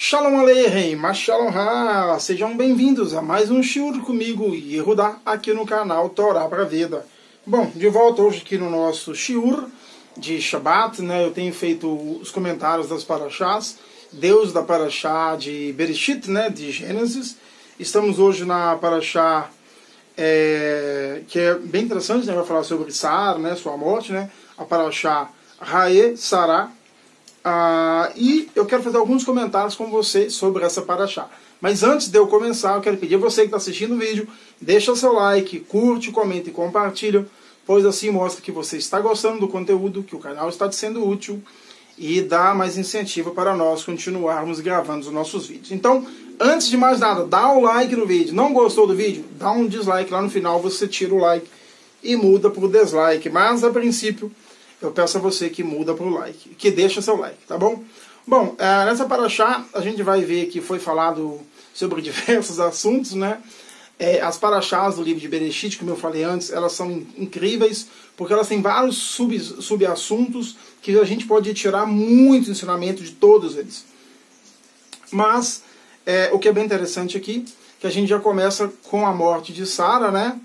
Shalom Aleichem, Shalom Ha! Sejam bem-vindos a mais um shiur comigo, Yehudá, aqui no canal Torá para Vida. Bom, de volta hoje aqui no nosso shiur de Shabbat, né? Eu tenho feito os comentários das parashás, Deus da parashá de Bereshit, né? De Gênesis. Estamos hoje na parashá que é bem interessante, né? Vai falar sobre Sara, né? Sua morte, né? A parashá Rae Sará. E eu quero fazer alguns comentários com você sobre essa parashá. Mas antes de eu começar, eu quero pedir a você que está assistindo o vídeo, deixa o seu like, curte, comenta e compartilha, pois assim mostra que você está gostando do conteúdo, que o canal está te sendo útil e dá mais incentivo para nós continuarmos gravando os nossos vídeos. Então, antes de mais nada, dá o like no vídeo. Não gostou do vídeo? Dá um dislike lá no final, você tira o like e muda para o dislike. Mas, a princípio, eu peço a você que muda para o like, que deixa seu like, tá bom? Bom, nessa parashá a gente vai ver que foi falado sobre diversos assuntos, né? As parashás do livro de Bereshit, como eu falei antes, elas são incríveis, porque elas têm vários subassuntos que a gente pode tirar muito ensinamento de todos eles. Mas, o que é bem interessante aqui, que a gente já começa com a morte de Sara, né?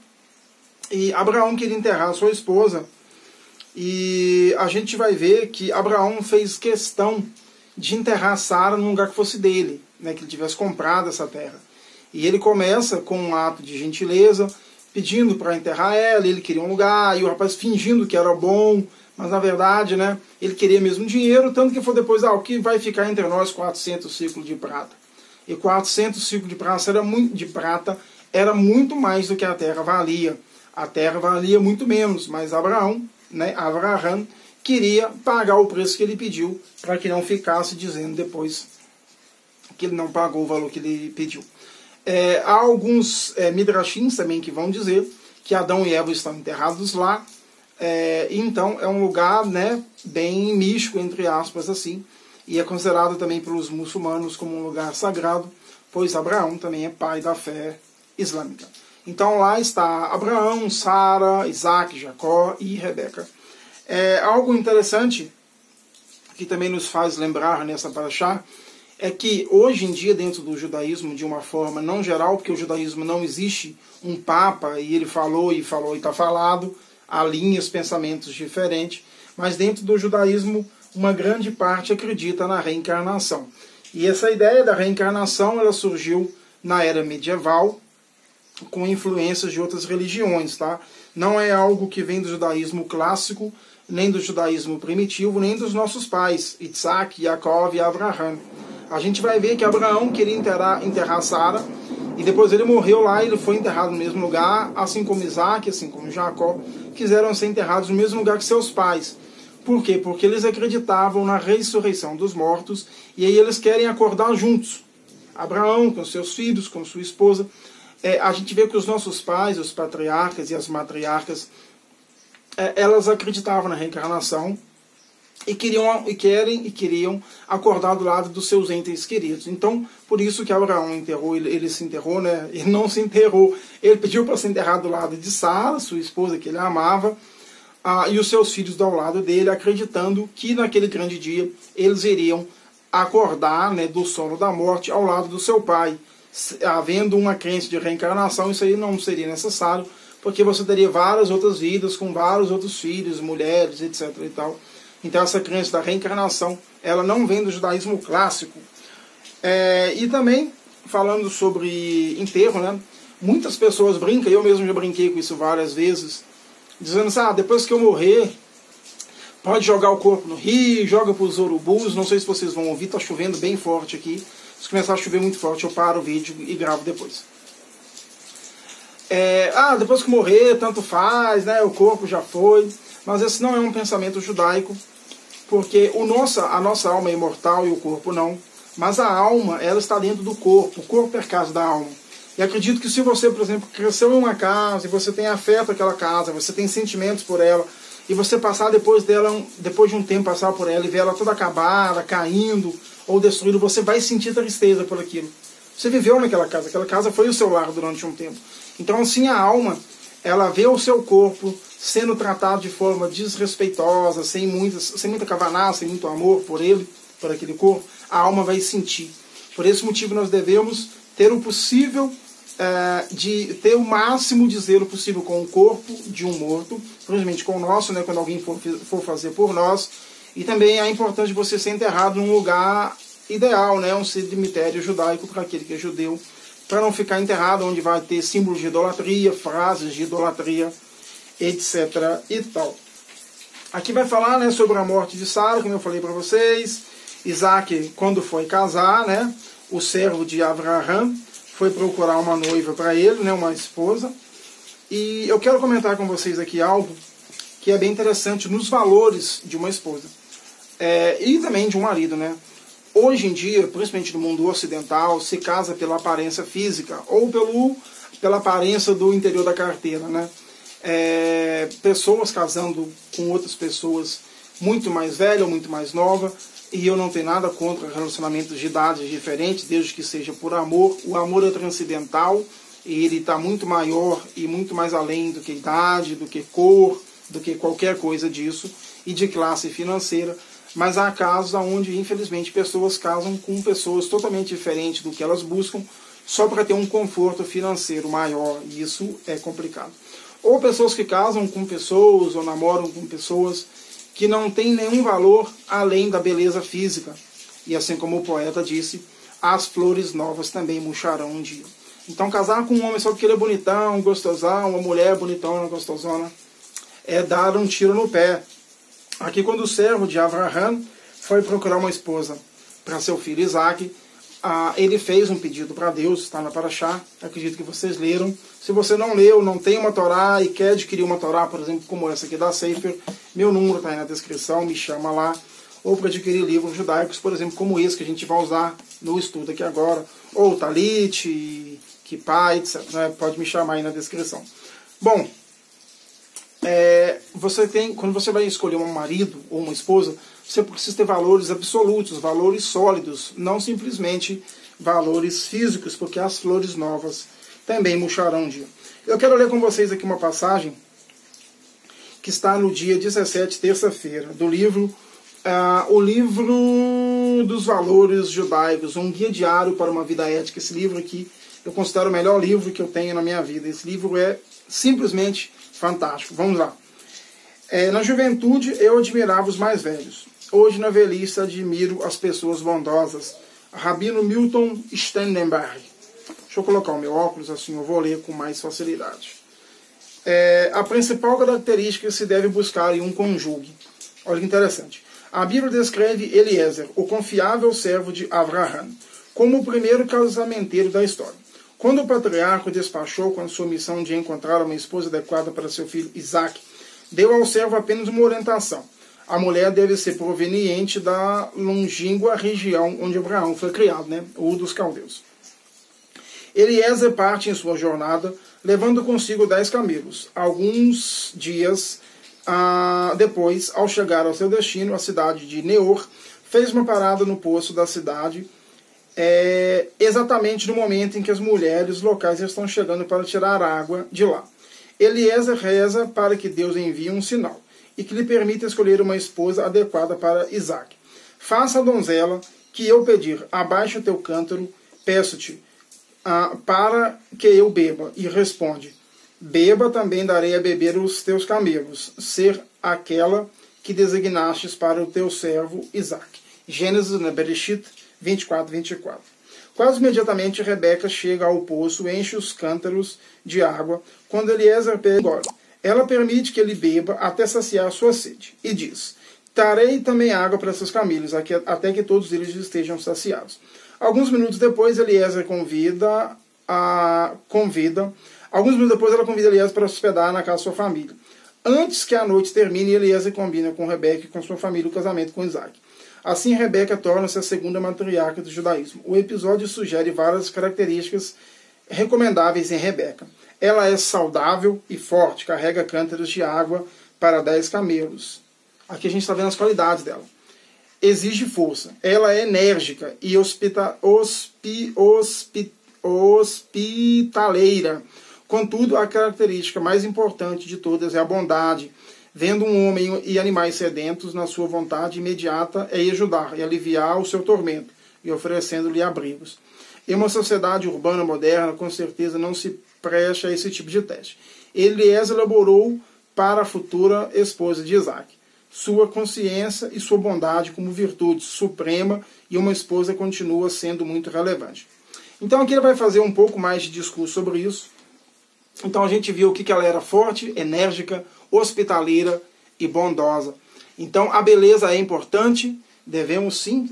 E Abraão queria enterrar a sua esposa. E a gente vai ver que Abraão fez questão de enterrar Sara num lugar que fosse dele, né, que ele tivesse comprado essa terra. E ele começa com um ato de gentileza, pedindo para enterrar ela, ele queria um lugar, e o rapaz fingindo que era bom, mas na verdade, né, ele queria mesmo dinheiro, tanto que foi depois, o que vai ficar entre nós 400 ciclos de prata. E 400 ciclos de prata era muito mais do que a terra valia. A terra valia muito menos, mas Abraão, né, Avraham, queria pagar o preço que ele pediu, para que não ficasse dizendo depois que ele não pagou o valor que ele pediu. Há alguns midrashins também que vão dizer que Adão e Eva estão enterrados lá, então é um lugar, né, bem místico, entre aspas, assim, e é considerado também pelos muçulmanos como um lugar sagrado, pois Abraão também é pai da fé islâmica. Então lá está Abraão, Sara, Isaac, Jacó e Rebeca. Algo interessante que também nos faz lembrar nessa parashá é que hoje em dia dentro do judaísmo, de uma forma não geral, porque o judaísmo não existe um papa e ele falou e está falado, há linhas, pensamentos diferentes, mas dentro do judaísmo uma grande parte acredita na reencarnação. E essa ideia da reencarnação ela surgiu na era medieval, com influências de outras religiões, tá? Não é algo que vem do judaísmo clássico, nem do judaísmo primitivo, nem dos nossos pais, Isaac, Jacó e Avraham. A gente vai ver que Abraão queria enterrar Sara, e depois ele morreu lá e ele foi enterrado no mesmo lugar, assim como Isaac, assim como Jacó, quiseram ser enterrados no mesmo lugar que seus pais. Por quê? Porque eles acreditavam na ressurreição dos mortos, e aí eles querem acordar juntos. Abraão com seus filhos, com sua esposa. A gente vê que os nossos pais, os patriarcas e as matriarcas, elas acreditavam na reencarnação e queriam acordar do lado dos seus entes queridos. Então, por isso que Abraão enterrou, ele se enterrou, né? Ele não se enterrou, ele pediu para ser enterrado do lado de Sara, sua esposa que ele amava, e os seus filhos ao lado dele, acreditando que naquele grande dia eles iriam acordar, né, do sono da morte ao lado do seu pai. Havendo uma crença de reencarnação, isso aí não seria necessário, porque você teria várias outras vidas, com vários outros filhos, mulheres, etc. e tal. Então essa crença da reencarnação, ela não vem do judaísmo clássico. E também, falando sobre enterro, né, muitas pessoas brincam, eu mesmo já brinquei com isso várias vezes, dizendo assim, depois que eu morrer, pode jogar o corpo no rio, joga para os urubus, não sei se vocês vão ouvir, está chovendo bem forte aqui. Se começar a chover muito forte, eu paro o vídeo e gravo depois. Depois que morrer, tanto faz, né? O corpo já foi. Mas esse não é um pensamento judaico, porque a nossa alma é imortal e o corpo não. Mas a alma, ela está dentro do corpo. O corpo é a casa da alma. E acredito que se você, por exemplo, cresceu em uma casa e você tem afeto àquela casa, você tem sentimentos por ela, e você passar depois de um tempo passar por ela e ver ela toda acabada, caindo ou destruída, você vai sentir tristeza por aquilo. Você viveu naquela casa, aquela casa foi o seu lar durante um tempo. Então assim a alma, ela vê o seu corpo sendo tratado de forma desrespeitosa, sem muita cavaná, sem muito amor por ele, por aquele corpo, a alma vai sentir. Por esse motivo nós devemos ter o possível, de ter o máximo de zelo possível com o corpo de um morto, principalmente com o nosso, né, quando alguém for fazer por nós. E também é importante você ser enterrado num lugar ideal, né, um cemitério judaico para aquele que é judeu, para não ficar enterrado onde vai ter símbolos de idolatria, frases de idolatria, etc. e tal. Aqui vai falar, né, sobre a morte de Sara, como eu falei para vocês. Isaac, quando foi casar, né, o servo de Abraham foi procurar uma noiva para ele, né, uma esposa. E eu quero comentar com vocês aqui algo que é bem interessante nos valores de uma esposa. E também de um marido, né? Hoje em dia, principalmente no mundo ocidental, se casa pela aparência física ou pela aparência do interior da carteira, né? Pessoas casando com outras pessoas muito mais velhas ou muito mais novas, e eu não tenho nada contra relacionamentos de idades diferentes, desde que seja por amor. O amor é transcendental e ele está muito maior e muito mais além do que idade, do que cor, do que qualquer coisa disso, e de classe financeira. Mas há casos onde, infelizmente, pessoas casam com pessoas totalmente diferentes do que elas buscam, só para ter um conforto financeiro maior, e isso é complicado. Ou pessoas que casam com pessoas, ou namoram com pessoas que não têm nenhum valor além da beleza física. E assim como o poeta disse, as flores novas também murcharão um dia. Então casar com um homem só porque ele é bonitão, gostosão, uma mulher bonitona, gostosona, é dar um tiro no pé. Aqui quando o servo de Abraham foi procurar uma esposa para seu filho Isaac, ele fez um pedido para Deus, está na Parashá, acredito que vocês leram. Se você não leu, não tem uma Torá e quer adquirir uma Torá, por exemplo, como essa aqui da Sefer, meu número está aí na descrição, me chama lá. Ou para adquirir livros judaicos, por exemplo, como esse que a gente vai usar no estudo aqui agora, ou Talit, Kippah, etc. Pode me chamar aí na descrição. Bom, quando você vai escolher um marido ou uma esposa, você precisa ter valores absolutos, valores sólidos, não simplesmente valores físicos, porque as flores novas também murcharão um dia. Eu quero ler com vocês aqui uma passagem que está no dia 17, terça-feira, do livro, o livro dos valores judaicos, um guia diário para uma vida ética. Esse livro aqui eu considero o melhor livro que eu tenho na minha vida. Esse livro é simplesmente fantástico. Vamos lá. Na juventude eu admirava os mais velhos. Hoje na velhice admiro as pessoas bondosas. Rabino Milton Stendenberg. Deixa eu colocar o meu óculos, assim eu vou ler com mais facilidade. A principal característica que se deve buscar em um cônjuge. Olha que interessante. A Bíblia descreve Eliezer, o confiável servo de Abraham, como o primeiro casamenteiro da história. Quando o patriarca despachou com a sua missão de encontrar uma esposa adequada para seu filho Isaac, deu ao servo apenas uma orientação. A mulher deve ser proveniente da longínqua região onde Abraão foi criado, né? O dos caldeus. Eliezer parte em sua jornada, levando consigo 10 camelos. Alguns dias depois, ao chegar ao seu destino, a cidade de Neor, fez uma parada no poço da cidade, exatamente no momento em que as mulheres locais estão chegando para tirar água de lá. Eliezer reza para que Deus envie um sinal e que lhe permita escolher uma esposa adequada para Isaac. Faça a donzela que eu pedir, abaixe o teu cântaro, peço-te, para que eu beba. E responde, beba também darei a beber os teus camelos, ser aquela que designastes para o teu servo Isaac. Gênesis, Bereshit 24, 24. Quase imediatamente Rebeca chega ao poço, enche os cântaros de água, quando Eliezer pega agora. Ela permite que ele beba até saciar sua sede, e diz, darei também água para seus camelos, até que todos eles estejam saciados. Alguns minutos depois, ela convida Eliezer para hospedar na casa de sua família. Antes que a noite termine, Eliezer combina com Rebeca e com sua família o casamento com Isaac. Assim, Rebeca torna-se a segunda matriarca do judaísmo. O episódio sugere várias características recomendáveis em Rebeca. Ela é saudável e forte, carrega cântaros de água para 10 camelos. Aqui a gente está vendo as qualidades dela. Exige força. Ela é enérgica e hospitaleira. Contudo, a característica mais importante de todas é a bondade. Vendo um homem e animais sedentos, na sua vontade imediata é ajudar e aliviar o seu tormento. e oferecendo-lhe abrigos. Em uma sociedade urbana moderna, com certeza não se presta a esse tipo de teste. Eliezer elaborou para a futura esposa de Isaac sua consciência e sua bondade como virtude suprema, e uma esposa continua sendo muito relevante. Então aqui ele vai fazer um pouco mais de discurso sobre isso. Então a gente viu que ela era forte, enérgica, hospitaleira e bondosa. Então a beleza é importante, devemos sim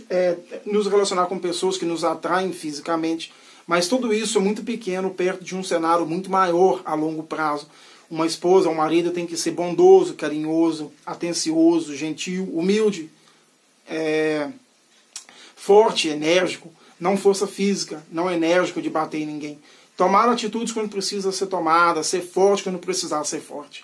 nos relacionar com pessoas que nos atraem fisicamente, mas tudo isso é muito pequeno perto de um cenário muito maior a longo prazo. Uma esposa, um marido tem que ser bondoso, carinhoso, atencioso, gentil, humilde, forte, enérgico, não força física, não enérgico de bater em ninguém. Tomar atitudes quando precisa ser tomada, ser forte quando precisar ser forte.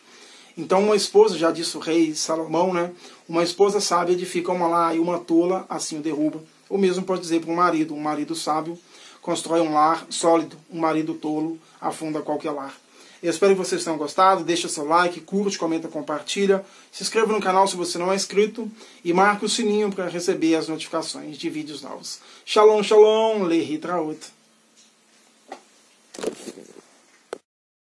Então uma esposa, já disse o rei Salomão, né? Uma esposa sábia edifica uma lá e uma tola assim o derruba. O mesmo pode dizer para um marido sábio constrói um lar sólido, um marido tolo afunda qualquer lar. Eu espero que vocês tenham gostado, deixa seu like, curte, comenta, compartilha, se inscreva no canal se você não é inscrito e marque o sininho para receber as notificações de vídeos novos. Shalom, shalom, lehi traut.